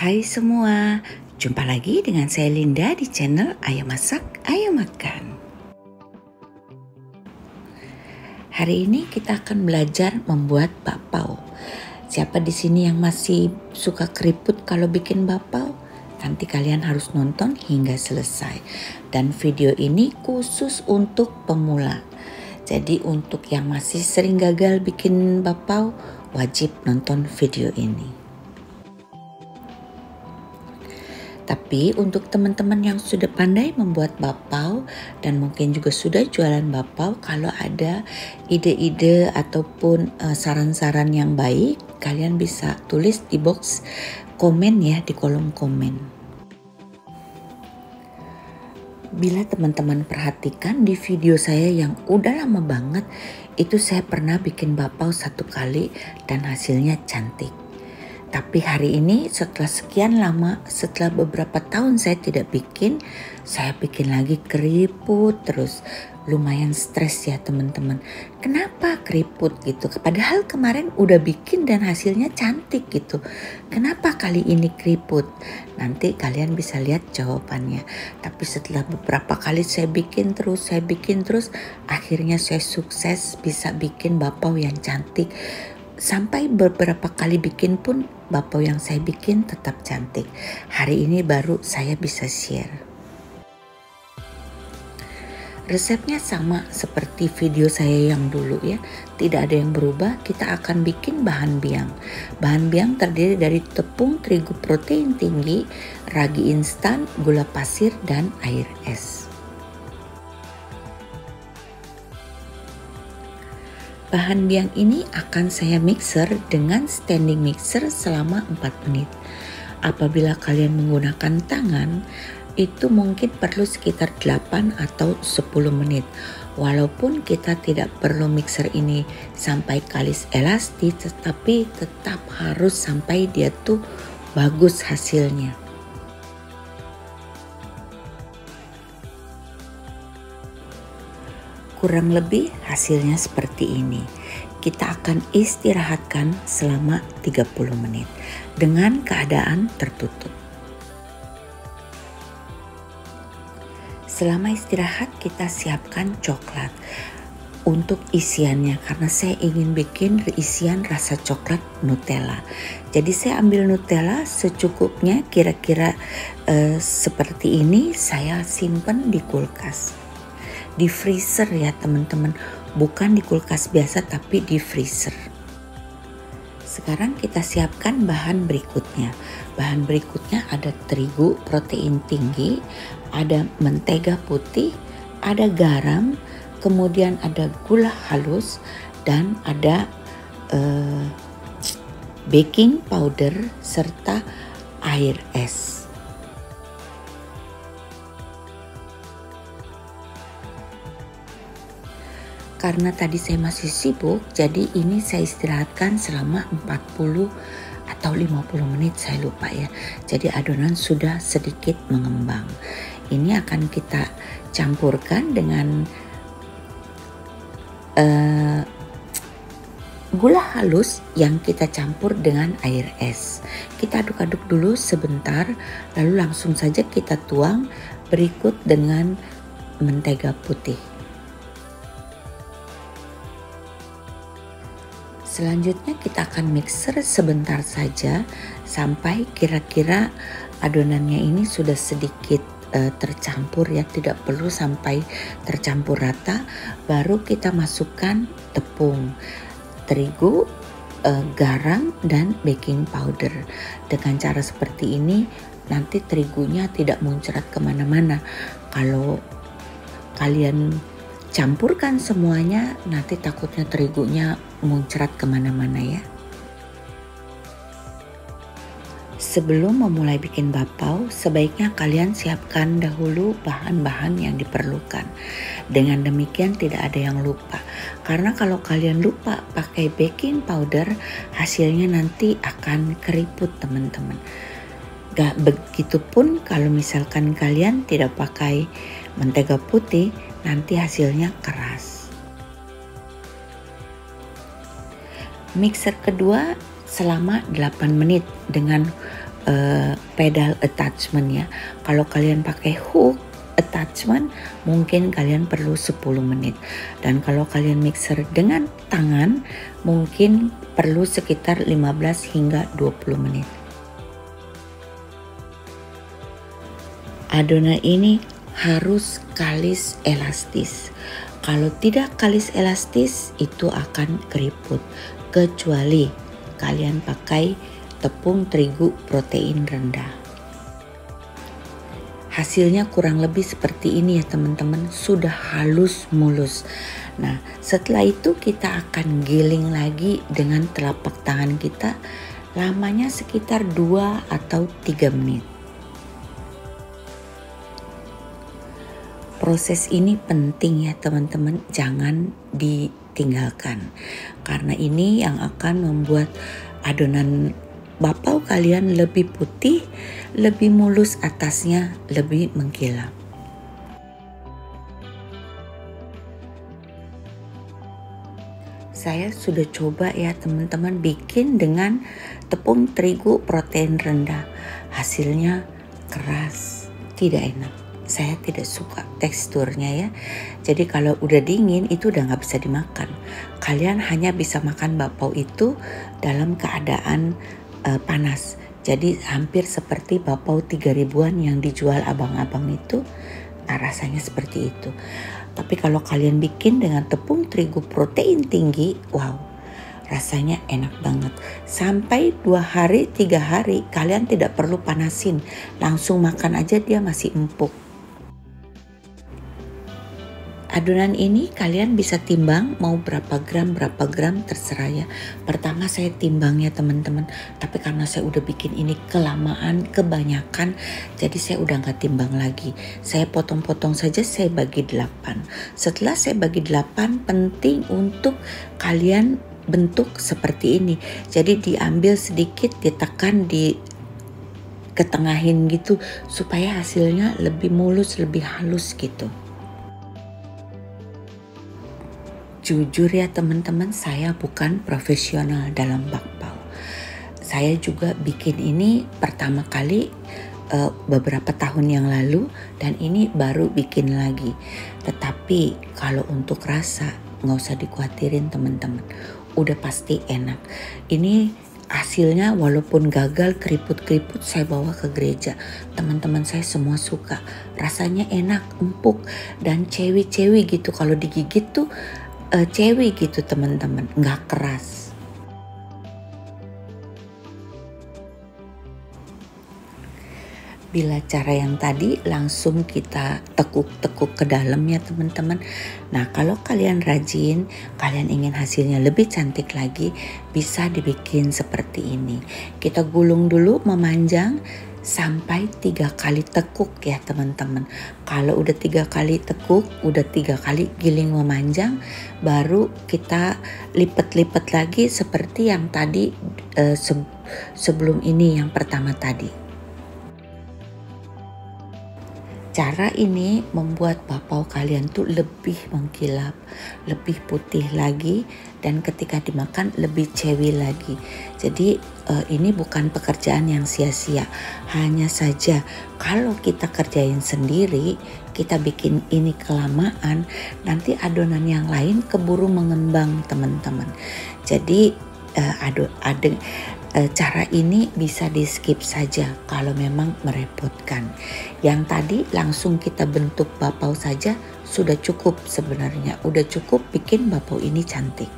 Hai semua, jumpa lagi dengan saya Linda di channel Ayo Masak, Ayo Makan. Hari ini kita akan belajar membuat bakpao. Siapa di sini yang masih suka keriput kalau bikin bakpao? Nanti kalian harus nonton hingga selesai. Dan video ini khusus untuk pemula. Jadi untuk yang masih sering gagal bikin bakpao, wajib nonton video ini. Tapi untuk teman-teman yang sudah pandai membuat bakpao dan mungkin juga sudah jualan bakpao, kalau ada ide-ide ataupun saran-saran yang baik, kalian bisa tulis di box komen ya, di kolom komen. Bila teman-teman perhatikan di video saya yang udah lama banget, itu saya pernah bikin bakpao satu kali dan hasilnya cantik. Tapi hari ini setelah sekian lama, setelah beberapa tahun saya tidak bikin, saya bikin lagi keriput terus. Lumayan stres ya teman-teman. Kenapa keriput gitu? Padahal kemarin udah bikin dan hasilnya cantik gitu. Kenapa kali ini keriput? Nanti kalian bisa lihat jawabannya. Tapi setelah beberapa kali saya bikin terus, akhirnya saya sukses bisa bikin bakpao yang cantik. Sampai beberapa kali bikin pun bakpao yang saya bikin tetap cantik. Hari ini baru saya bisa share. Resepnya sama seperti video saya yang dulu ya. Tidak ada yang berubah, kita akan bikin bahan biang. Bahan biang terdiri dari tepung terigu protein tinggi, ragi instan, gula pasir, dan air es. Bahan biang ini akan saya mixer dengan standing mixer selama 4 menit. Apabila kalian menggunakan tangan, itu mungkin perlu sekitar 8 atau 10 menit. Walaupun kita tidak perlu mixer ini sampai kalis elastis, tetapi tetap harus sampai dia tuh bagus hasilnya. Kurang lebih hasilnya seperti ini. Kita akan istirahatkan selama 30 menit dengan keadaan tertutup. Selama istirahat kita siapkan coklat untuk isiannya karena saya ingin bikin isian rasa coklat Nutella. Jadi saya ambil Nutella secukupnya, kira-kira seperti ini, saya simpan di kulkas. Di freezer ya teman-teman, bukan di kulkas biasa tapi di freezer. Sekarang kita siapkan bahan berikutnya. Bahan berikutnya ada terigu protein tinggi, ada mentega putih, ada garam, kemudian ada gula halus, dan ada baking powder serta air es. Karena tadi saya masih sibuk, jadi ini saya istirahatkan selama 40 atau 50 menit, saya lupa ya. Jadi adonan sudah sedikit mengembang. Ini akan kita campurkan dengan gula halus yang kita campur dengan air es. Kita aduk-aduk dulu sebentar, lalu langsung saja kita tuang berikut dengan mentega putih. Selanjutnya kita akan mixer sebentar saja sampai kira-kira adonannya ini sudah sedikit tercampur ya, tidak perlu sampai tercampur rata. Baru kita masukkan tepung terigu, garam, dan baking powder. Dengan cara seperti ini nanti terigunya tidak muncrat kemana-mana. Kalau kalian campurkan semuanya, nanti takutnya terigunya muncrat kemana-mana ya. Sebelum memulai bikin bakpao, sebaiknya kalian siapkan dahulu bahan-bahan yang diperlukan. Dengan demikian tidak ada yang lupa. Karena kalau kalian lupa pakai baking powder, hasilnya nanti akan keriput teman-teman. Gak begitupun kalau misalkan kalian tidak pakai mentega putih, nanti hasilnya keras. Mixer kedua selama 8 menit dengan pedal attachment ya. Kalau kalian pakai hook attachment mungkin kalian perlu 10 menit, dan kalau kalian mixer dengan tangan mungkin perlu sekitar 15 hingga 20 menit. Adonan ini harus kalis elastis. Kalau tidak kalis elastis itu akan keriput, kecuali kalian pakai tepung terigu protein rendah. Hasilnya kurang lebih seperti ini ya teman-teman, sudah halus mulus. Nah, setelah itu kita akan giling lagi dengan telapak tangan kita, lamanya sekitar 2 atau 3 menit. Proses ini penting ya teman-teman, jangan ditinggalkan. Karena ini yang akan membuat adonan bapau kalian lebih putih, lebih mulus atasnya, lebih mengkilap. Saya sudah coba ya teman-teman bikin dengan tepung terigu protein rendah. Hasilnya keras, tidak enak. Saya tidak suka teksturnya ya. Jadi kalau udah dingin itu udah nggak bisa dimakan. Kalian hanya bisa makan bapau itu dalam keadaan panas. Jadi hampir seperti bapau 3 ribuan yang dijual abang-abang itu. Nah, rasanya seperti itu. Tapi kalau kalian bikin dengan tepung terigu protein tinggi, wow, rasanya enak banget. Sampai 2 hari, 3 hari kalian tidak perlu panasin. Langsung makan aja dia masih empuk. Adonan ini kalian bisa timbang mau berapa gram terserah ya. Pertama saya timbang ya teman-teman, tapi karena saya udah bikin ini kelamaan, kebanyakan, jadi saya udah nggak timbang lagi. Saya potong-potong saja, saya bagi 8. Setelah saya bagi 8, penting untuk kalian bentuk seperti ini. Jadi diambil sedikit, ditekan, ketengahin gitu supaya hasilnya lebih mulus, lebih halus gitu. Jujur ya teman-teman, saya bukan profesional dalam bakpao. Saya juga bikin ini pertama kali beberapa tahun yang lalu, dan ini baru bikin lagi. Tetapi kalau untuk rasa nggak usah dikhawatirin teman-teman, udah pasti enak. Ini hasilnya walaupun gagal, keriput-keriput, saya bawa ke gereja. Teman-teman saya semua suka. Rasanya enak, empuk, dan cewi-cewi gitu. Kalau digigit tuh cewi gitu teman-teman, nggak keras. Bila cara yang tadi langsung kita tekuk-tekuk ke dalam ya teman-teman. Nah, kalau kalian rajin, kalian ingin hasilnya lebih cantik lagi, bisa dibikin seperti ini. Kita gulung dulu memanjang sampai 3 kali tekuk ya teman-teman. Kalau udah 3 kali tekuk, udah 3 kali giling memanjang, baru kita lipat-lipat lagi seperti yang tadi sebelum ini yang pertama tadi. Cara ini membuat bapau kalian tuh lebih mengkilap, lebih putih lagi, dan ketika dimakan lebih cewi lagi. Jadi ini bukan pekerjaan yang sia-sia. Hanya saja kalau kita kerjain sendiri, kita bikin ini kelamaan, nanti adonan yang lain keburu mengembang teman-teman. Jadi cara ini bisa di skip saja kalau memang merepotkan. Yang tadi langsung kita bentuk bapau saja sudah cukup sebenarnya. Udah cukup bikin bapau ini cantik.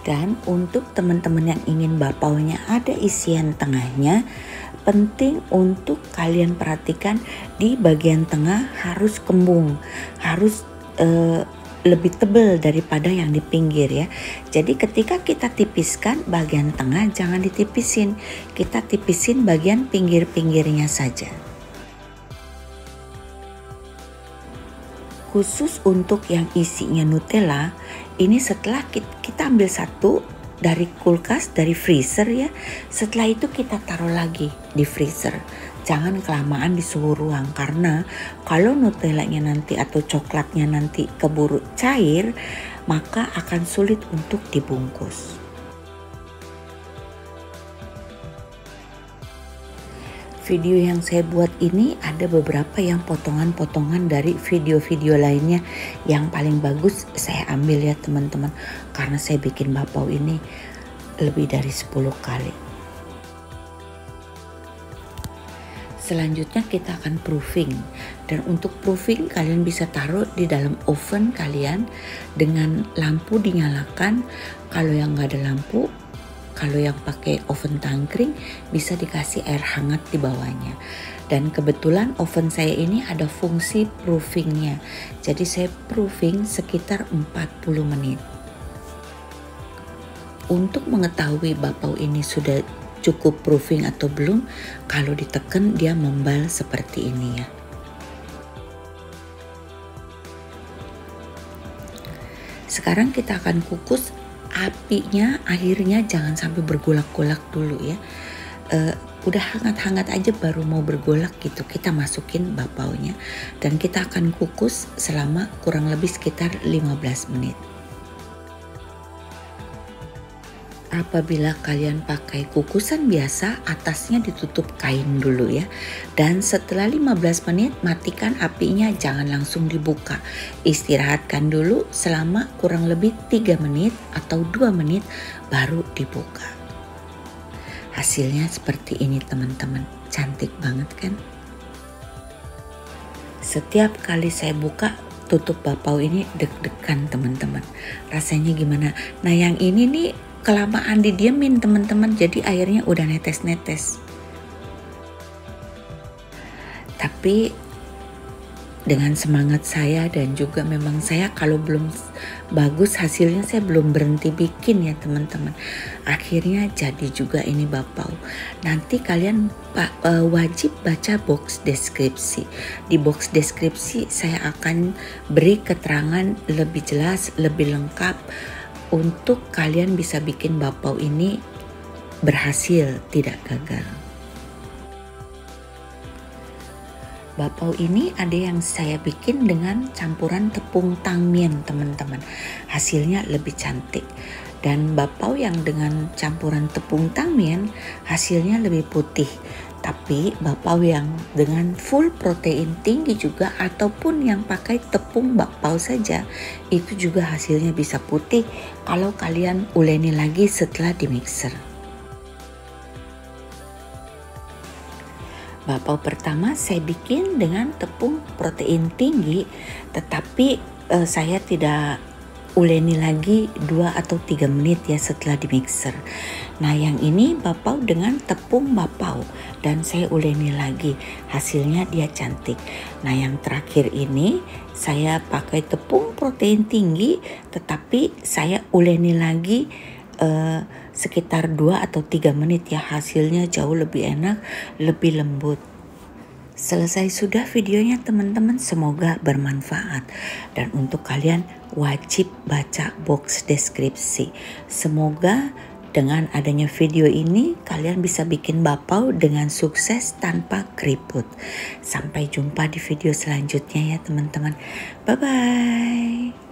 Dan untuk teman-teman yang ingin bapaunya ada isian tengahnya, penting untuk kalian perhatikan di bagian tengah harus kembung, harus lebih tebal daripada yang di pinggir ya. Jadi ketika kita tipiskan bagian tengah jangan ditipisin, kita tipisin bagian pinggir-pinggirnya saja. Khusus untuk yang isinya Nutella, ini setelah kita ambil satu dari kulkas, dari freezer ya, setelah itu kita taruh lagi di freezer. Jangan kelamaan di suhu ruang, karena kalau Nutellanya nanti atau coklatnya nanti keburu cair, maka akan sulit untuk dibungkus. Video yang saya buat ini ada beberapa yang potongan-potongan dari video-video lainnya. Yang paling bagus saya ambil ya teman-teman, karena saya bikin bakpao ini lebih dari 10 kali. Selanjutnya kita akan proofing, dan untuk proofing kalian bisa taruh di dalam oven kalian dengan lampu dinyalakan. Kalau yang nggak ada lampu, kalau yang pakai oven tangkring bisa dikasih air hangat di bawahnya. Dan kebetulan oven saya ini ada fungsi proofingnya. Jadi saya proofing sekitar 40 menit. Untuk mengetahui bakpao ini sudah cukup proofing atau belum, kalau ditekan dia membal seperti ini ya. Sekarang kita akan kukus. Apinya akhirnya jangan sampai bergolak-golak dulu ya. Udah hangat-hangat aja baru mau bergolak gitu, kita masukin bakpaonya dan kita akan kukus selama kurang lebih sekitar 15 menit. Apabila kalian pakai kukusan biasa, atasnya ditutup kain dulu ya. Dan setelah 15 menit matikan apinya, jangan langsung dibuka. Istirahatkan dulu selama kurang lebih 3 menit atau 2 menit baru dibuka. Hasilnya seperti ini teman-teman, cantik banget kan? Setiap kali saya buka tutup bakpao ini deg-degan teman-teman. Rasanya gimana? Nah yang ini nih kelamaan didiemin teman-teman, jadi airnya udah netes-netes. Tapi dengan semangat saya dan juga memang saya kalau belum bagus hasilnya saya belum berhenti bikin ya teman-teman. Akhirnya jadi juga ini bakpao. Nanti kalian wajib baca box deskripsi. Di box deskripsi saya akan beri keterangan lebih jelas, lebih lengkap untuk kalian bisa bikin bakpao ini berhasil, tidak gagal. Bakpao ini ada yang saya bikin dengan campuran tepung tangmian teman-teman. Hasilnya lebih cantik. Dan bakpao yang dengan campuran tepung tangmian hasilnya lebih putih. Tapi bakpao yang dengan full protein tinggi juga ataupun yang pakai tepung bakpao saja itu juga hasilnya bisa putih kalau kalian uleni lagi setelah di mixer. Bakpao pertama saya bikin dengan tepung protein tinggi, tetapi saya tidak uleni lagi 2 atau 3 menit ya setelah di mixer. Nah yang ini bakpao dengan tepung bakpao dan saya uleni lagi, hasilnya dia cantik. Nah yang terakhir ini saya pakai tepung protein tinggi tetapi saya uleni lagi sekitar 2 atau 3 menit ya, hasilnya jauh lebih enak, lebih lembut. Selesai sudah videonya teman-teman, semoga bermanfaat. Dan untuk kalian wajib baca box deskripsi. Semoga dengan adanya video ini kalian bisa bikin bakpao dengan sukses tanpa keriput. Sampai jumpa di video selanjutnya ya teman-teman. Bye-bye.